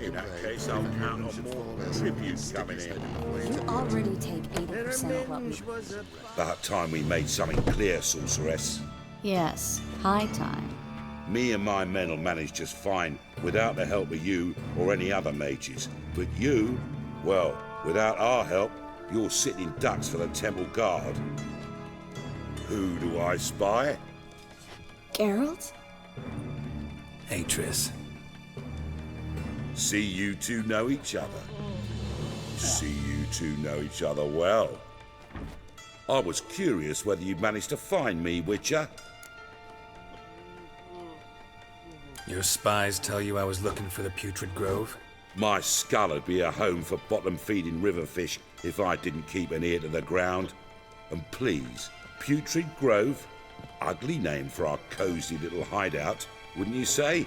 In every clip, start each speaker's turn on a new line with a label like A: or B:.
A: In that case, I'll count on more tributes coming in.
B: You already take 80% of what we...
A: About time we made something clear, sorceress.
B: Yes, high time.
A: Me and my men will manage just fine without the help of you or any other mages. But you, well, without our help, you're sitting ducks for the temple guard. Who do I spy?
B: Geralt?
C: Hey, Triss.
A: See you two know each other. See you two know each other well. I was curious whether you'd managed to find me, Witcher.
C: Your spies tell you I was looking for the Putrid Grove?
A: My skull would be a home for bottom-feeding river fish if I didn't keep an ear to the ground. And please, Putrid Grove? Ugly name for our cosy little hideout, wouldn't you say?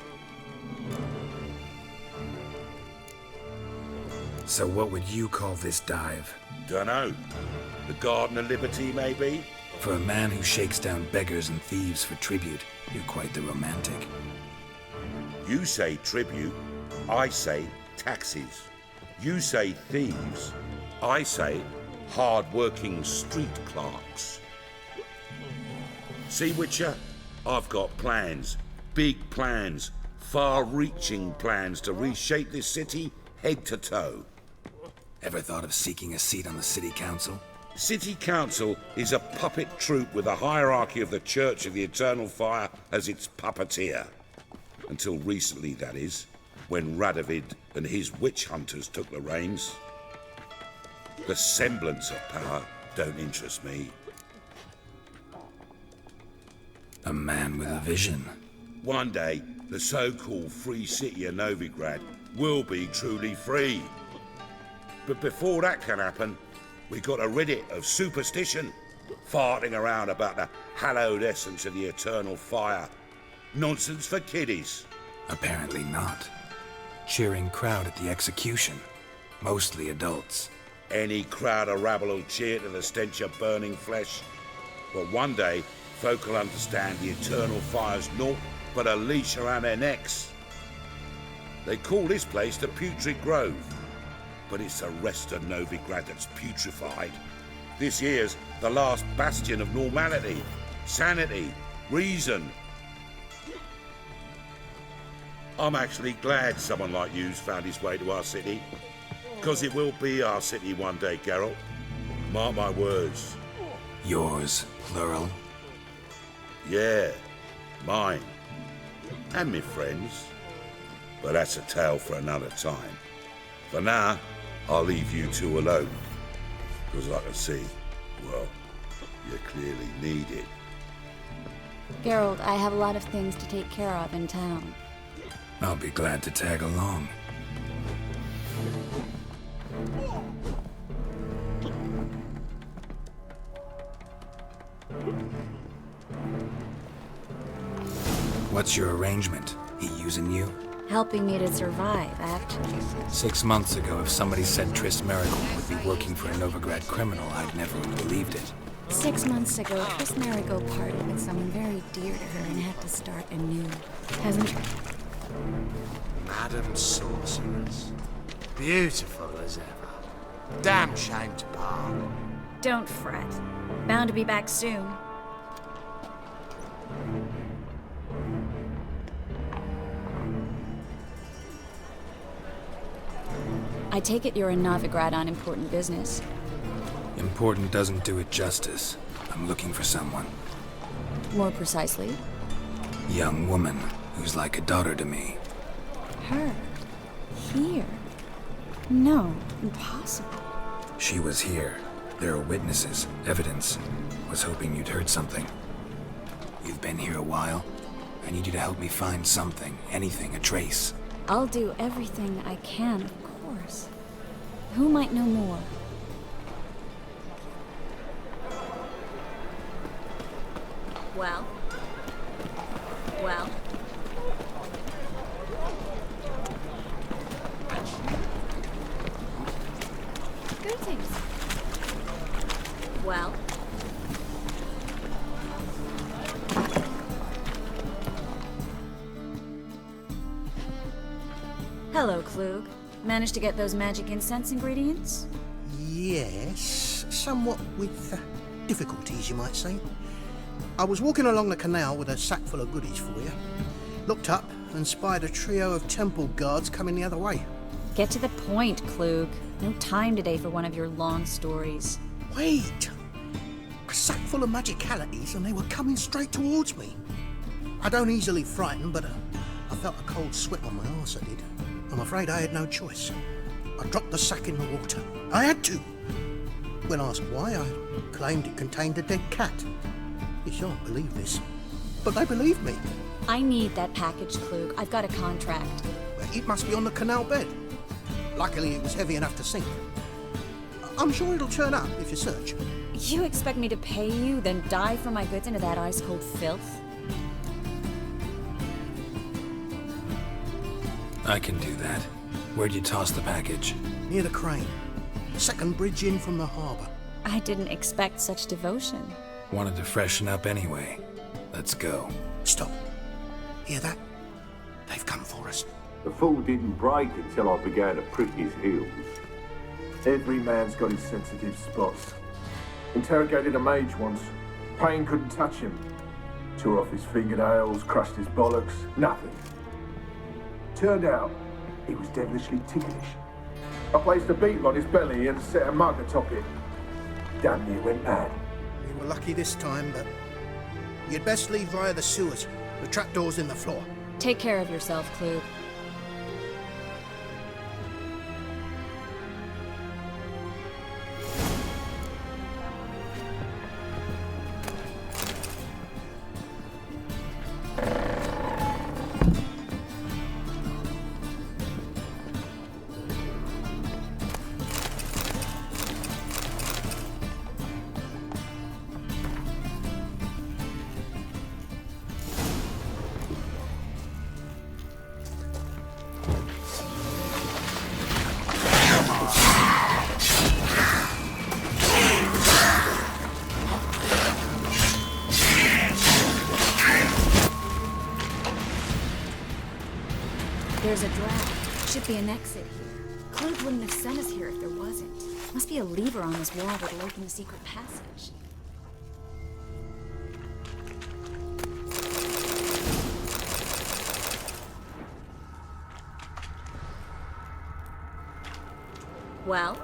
C: So what would you call this dive?
A: Dunno. The Garden of Liberty, maybe?
C: For a man who shakes down beggars and thieves for tribute, you're quite the romantic.
A: You say tribute, I say taxes. You say thieves, I say hard-working street clerks. See, Witcher? I've got plans. Big plans. Far-reaching plans to reshape this city head to toe.
C: Ever thought of seeking a seat on the city council?
A: City Council is a puppet troupe with a hierarchy of the Church of the Eternal Fire as its puppeteer. Until recently, that is, when Radovid and his witch hunters took the reins. The semblance of power don't interest me.
C: A man with a vision.
A: One day, the so-called free city of Novigrad will be truly free. But before that can happen, we got to rid it of superstition, farting around about the hallowed essence of the eternal fire. Nonsense for kiddies.
C: Apparently not. Cheering crowd at the execution. Mostly adults.
A: Any crowd of rabble will cheer to the stench of burning flesh. But one day, folk will understand the eternal fire's naught but a leash around their necks. They call this place the Putrid Grove, but it's the rest of Novigrad that's putrefied. This here's the last bastion of normality, sanity, reason. I'm actually glad someone like you's found his way to our city, because it will be our city one day, Geralt. Mark my words.
C: Yours, plural.
A: Yeah, mine. And me friends. But that's a tale for another time. For now, I'll leave you two alone. Because I can see, well, you clearly need it.
B: Geralt, I have a lot of things to take care of in town.
C: I'll be glad to tag along. What's your arrangement? He using you?
B: Helping me to survive, actually.
C: 6 months ago, if somebody said Triss Merigold would be working for a Novigrad criminal, I'd never have believed it.
B: 6 months ago, Triss Merigold parted with someone very dear to her and had to start anew. Hasn't...
D: Madam Sorceress. Beautiful as ever. Damn shame to part.
B: Don't fret. Bound to be back soon. I take it you're in Novigrad on important business.
C: Important doesn't do it justice. I'm looking for someone.
B: More precisely?
C: Young woman who's like a daughter to me.
B: Her? Here? No, impossible.
C: She was here. There are witnesses, evidence. Was hoping you'd heard something. You've been here a while. I need you to help me find something, anything, a trace.
B: I'll do everything I can, of course. Who might know more? Well? Well? Greetings. Well? Hello, Klug. Managed to get those magic incense ingredients?
E: Yes, somewhat with difficulties, you might say. I was walking along the canal with a sack full of goodies for you. Looked up and spied a trio of temple guards coming the other way.
B: Get to the point, Klug. No time today for one of your long stories.
E: Wait! A sack full of magicalities and they were coming straight towards me. I don't easily frighten, but I felt a cold sweat on my arse, I did. I'm afraid I had no choice. I dropped the sack in the water. I had to. When asked why, I claimed it contained a dead cat. You shan't believe this, but they believed me.
B: I need that package, Klug. I've got a contract.
E: It must be on the canal bed. Luckily, it was heavy enough to sink. I'm sure it'll turn up if you search.
B: You expect me to pay you, then dive for my goods into that ice-cold filth?
C: I can do that. Where'd you toss the package?
E: Near the crane. Second bridge in from the harbour.
B: I didn't expect such devotion.
C: Wanted to freshen up anyway. Let's go.
E: Stop. Hear that? They've come for us.
F: The fall didn't break until I began to prick his heels.
G: Every man's got his sensitive spots. Interrogated a mage once. Pain couldn't touch him. Tore off his fingernails, crushed his bollocks, nothing. Turned out, he was devilishly ticklish. I placed a beetle on his belly and set a mug atop it. Damn near went mad.
E: We were lucky this time, but you'd best leave via the sewers. The trapdoor's in the floor.
B: Take care of yourself, Klug. There's a draft. Should be an exit here. Klug wouldn't have sent us here if there wasn't. Must be a lever on this wall that will open the secret passage. Well?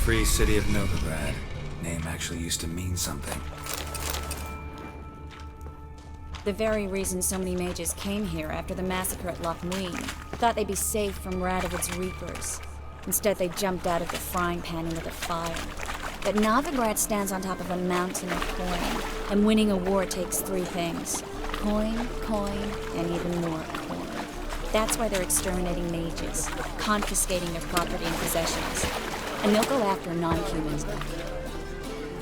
C: Free city of Novigrad. Name actually used to mean something.
B: The very reason so many mages came here after the massacre at Loch Muin. Thought they'd be safe from Radovid's reapers. Instead, they jumped out of the frying pan into the fire. But Novigrad stands on top of a mountain of coin, and winning a war takes three things. Coin, coin, and even more coin. That's why they're exterminating mages, confiscating their property and possessions. And they'll go after non-humans.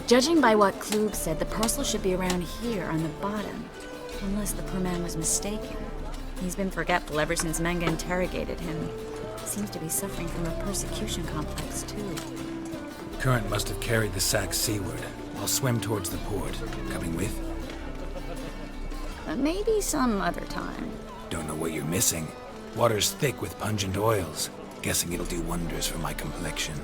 B: Judging by what Klug said, the parcel should be around here on the bottom. Unless the poor man was mistaken. He's been forgetful ever since Manga interrogated him. Seems to be suffering from a persecution complex, too.
C: Current must have carried the sack seaward. I'll swim towards the port. Coming with?
B: Maybe some other time.
C: Don't know what you're missing. Water's thick with pungent oils. Guessing it'll do wonders for my complexion.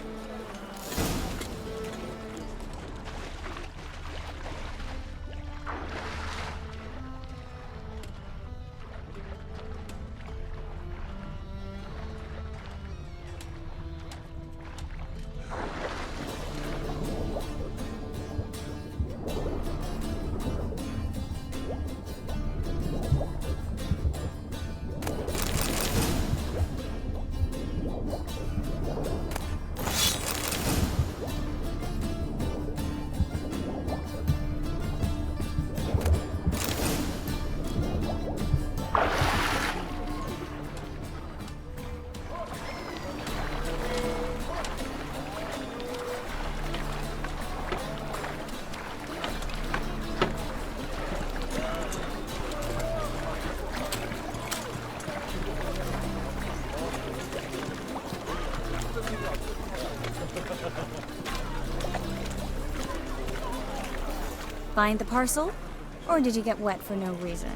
B: Find the parcel? Or did you get wet for no reason?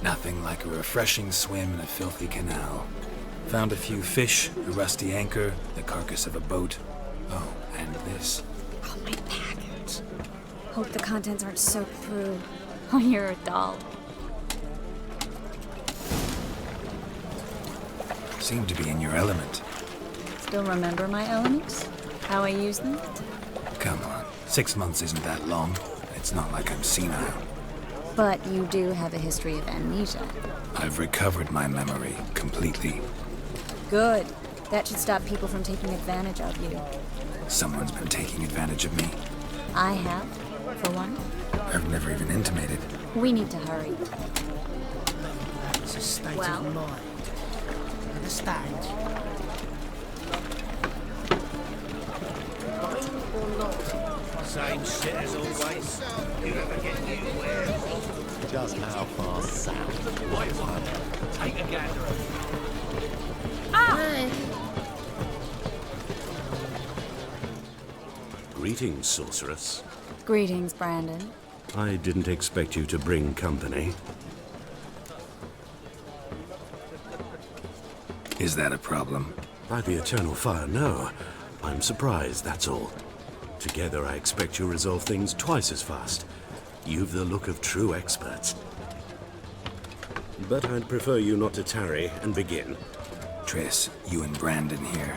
C: Nothing like a refreshing swim in a filthy canal. Found a few fish, a rusty anchor, the carcass of a boat. Oh, and this.
B: Oh, my package. Hope the contents aren't soaked through. Oh, you're a doll.
C: Seem to be in your element.
B: Still remember my elements? How I use them?
C: Come on, 6 months isn't that long. It's not like I'm senile.
B: But you do have a history of amnesia.
C: I've recovered my memory completely.
B: Good. That should stop people from taking advantage of you.
C: Someone's been taking advantage of me.
B: I have, for one.
C: I've never even intimated.
B: We need to hurry.
E: It's a state
B: Well?
E: of mind. Understand?
A: Same shit as always. You never get anywhere.
H: Just how far south?
A: Wait one. Take a gander.
I: Greetings, sorceress.
B: Greetings, Brandon.
I: I didn't expect you to bring company.
C: Is that a problem?
I: By the eternal fire, no. I'm surprised, that's all. Together, I expect you resolve things twice as fast. You've the look of true experts. But I'd prefer you not to tarry and begin.
C: Triss, you and Brandon here.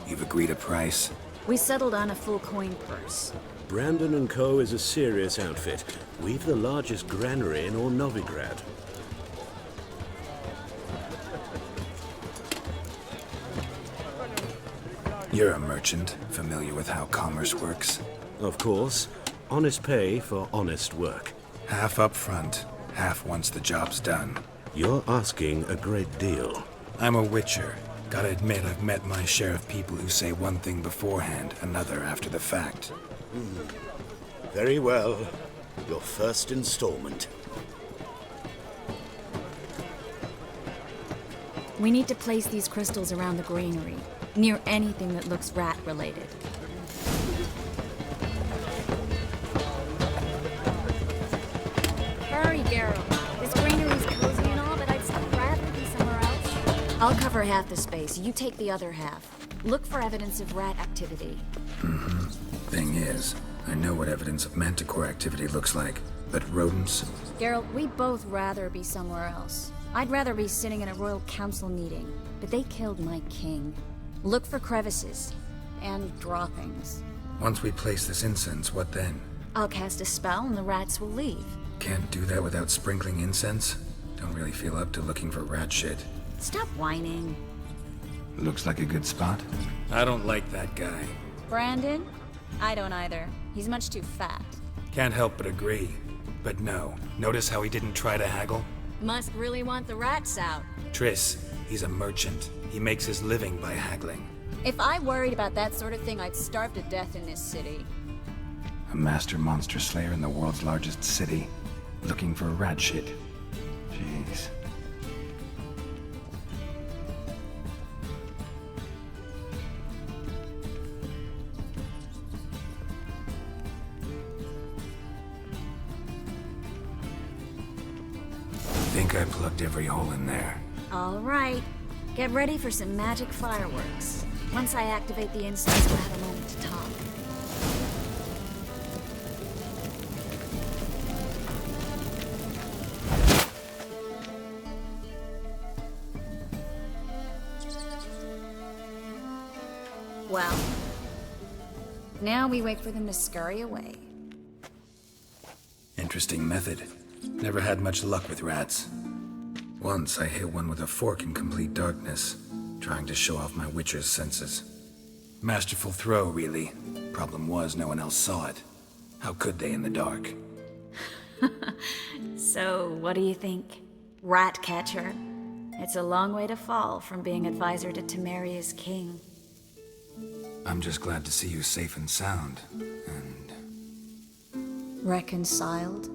C: You've agreed a price?
B: We settled on a full coin purse.
I: Brandon & Co. is a serious outfit. We've the largest granary in all Novigrad.
C: You're a merchant, familiar with how commerce works.
I: Of course, honest pay for honest work.
C: Half up front, half once the job's done.
I: You're asking a great deal.
C: I'm a witcher. Gotta admit, I've met my share of people who say one thing beforehand, another after the fact.
I: Very well. Your first installment.
B: We need to place these crystals around the granary, near anything that looks rat-related. Hurry, Geralt. This granary's cozy and all, but I'd still rather be somewhere else. I'll cover half the space. You take the other half. Look for evidence of rat activity.
C: Thing is, I know what evidence of manticore activity looks like, but rodents?
B: Geralt, we'd both rather be somewhere else. I'd rather be sitting in a royal council meeting, but they killed my king. Look for crevices, and draw things.
C: Once we place this incense, what then?
B: I'll cast a spell and the rats will leave.
C: Can't do that without sprinkling incense? Don't really feel up to looking for rat shit.
B: Stop whining.
C: Looks like a good spot. I don't like that guy.
B: Brandon? I don't either. He's much too fat.
C: Can't help but agree. But no, notice how he didn't try to haggle?
B: Must really want the rats out.
C: Triss, he's a merchant. He makes his living by haggling.
B: If I worried about that sort of thing, I'd starve to death in this city.
C: A master monster slayer in the world's largest city. Looking for rat shit. Jeez. Think I plugged every hole in there.
B: All right. Get ready for some magic fireworks. Once I activate the incense, we'll have a moment to talk. Well, now we wait for them to scurry away.
C: Interesting method. Never had much luck with rats. Once I hit one with a fork in complete darkness, trying to show off my witcher's senses. Masterful throw, really. Problem was, no one else saw it. How could they in the dark?
B: So, what do you think? Rat catcher? It's a long way to fall from being advisor to Temeria's king.
C: I'm just glad to see you safe and sound, and...
B: Reconciled?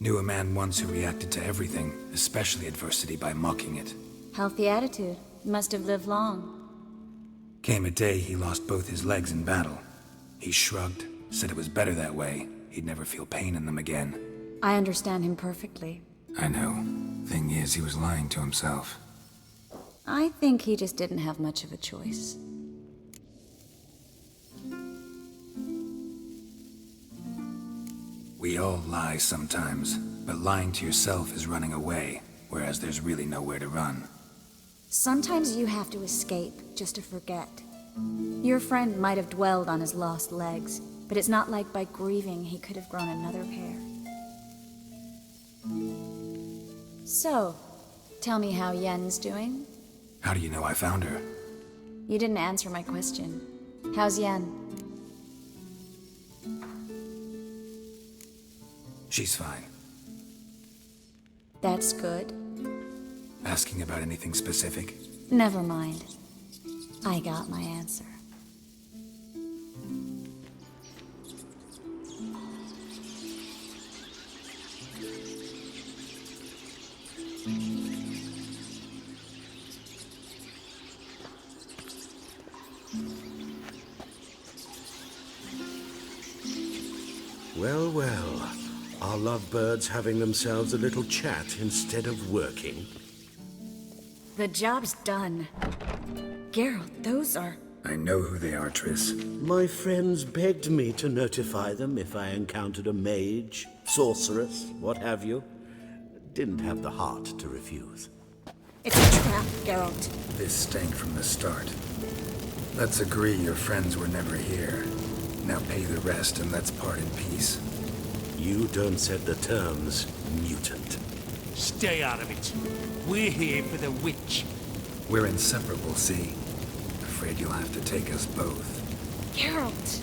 C: Knew a man once who reacted to everything, especially adversity, by mocking it.
B: Healthy attitude. Must have lived long.
C: Came a day he lost both his legs in battle. He shrugged, said it was better that way. He'd never feel pain in them again.
B: I understand him perfectly.
C: I know. Thing is, he was lying to himself.
B: I think he just didn't have much of a choice.
C: We all lie sometimes, but lying to yourself is running away, whereas there's really nowhere to run.
B: Sometimes you have to escape just to forget. Your friend might have dwelled on his lost legs, but it's not like by grieving he could have grown another pair. So, tell me how Yen's doing?
C: How do you know I found her?
B: You didn't answer my question. How's Yen?
C: She's fine.
B: That's good.
C: Asking about anything specific?
B: Never mind. I got my answer.
I: Well, well. Are lovebirds having themselves a little chat instead of working?
B: The job's done. Geralt, those are...
C: I know who they are, Triss.
I: My friends begged me to notify them if I encountered a mage, sorceress, what have you. Didn't have the heart to refuse.
B: It's a trap, Geralt.
C: This stank from the start. Let's agree your friends were never here. Now pay the rest and let's part in peace.
I: You don't set the terms, mutant.
D: Stay out of it. We're here for the witch.
C: We're inseparable, see? Afraid you'll have to take us both.
B: Geralt!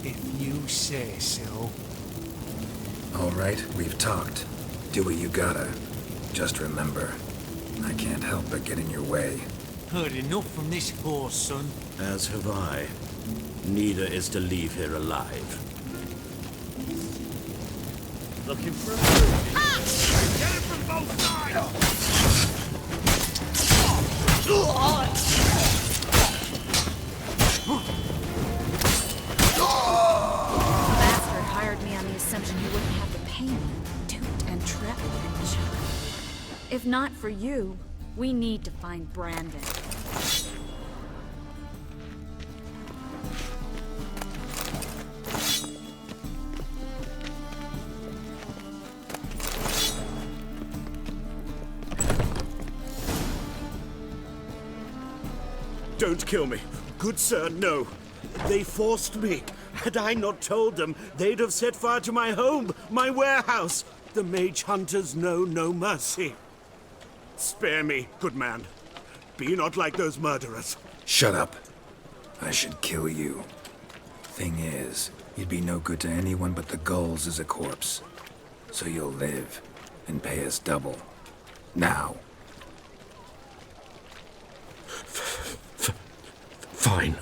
D: If you say so.
C: All right, we've talked. Do what you gotta. Just remember, I can't help but get in your way.
D: Heard enough from this horse, son.
I: As have I. Neither is to leave here alive. Looking for a food?
D: Get it from both sides!
B: Bastard hired me on the assumption he wouldn't have to pay me, toot and trap and chuck. If not for you, we need to find Brandon.
I: Don't kill me. Good sir, no. They forced me. Had I not told them, they'd have set fire to my home, my warehouse. The mage hunters know no mercy. Spare me, good man. Be not like those murderers.
C: Shut up. I should kill you. Thing is, you'd be no good to anyone but the gulls as a corpse. So you'll live and pay us double. Now.
I: Fine.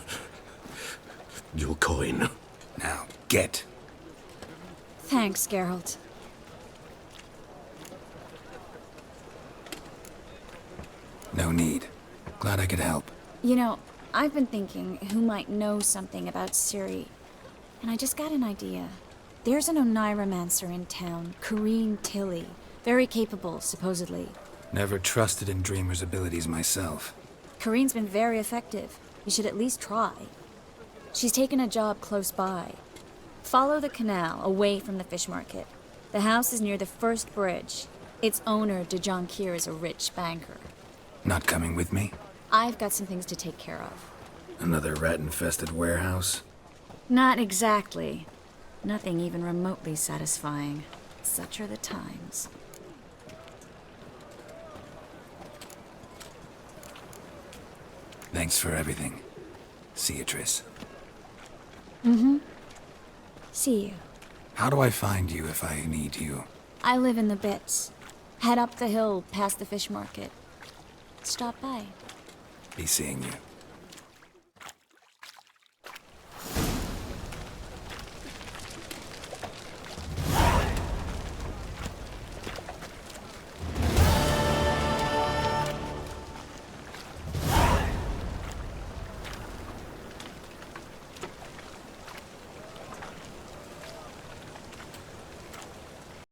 I: Your coin.
C: Now, get.
B: Thanks, Geralt.
C: No need. Glad I could help.
B: You know, I've been thinking who might know something about Ciri, and I just got an idea. There's an Oneiromancer in town, Corrine Tilly. Very capable, supposedly.
C: Never trusted in Dreamer's abilities myself.
B: Corrine's been very effective. You should at least try. She's taken a job close by. Follow the canal, away from the fish market. The house is near the first bridge. Its owner, Dejon Kier, is a rich banker.
C: Not coming with me?
B: I've got some things to take care of.
C: Another rat-infested warehouse?
B: Not exactly. Nothing even remotely satisfying. Such are the times.
C: Thanks for everything. See you, Triss.
B: See you.
C: How do I find you if I need you?
B: I live in the Bits. Head up the hill past the fish market. Stop by.
C: Be seeing you.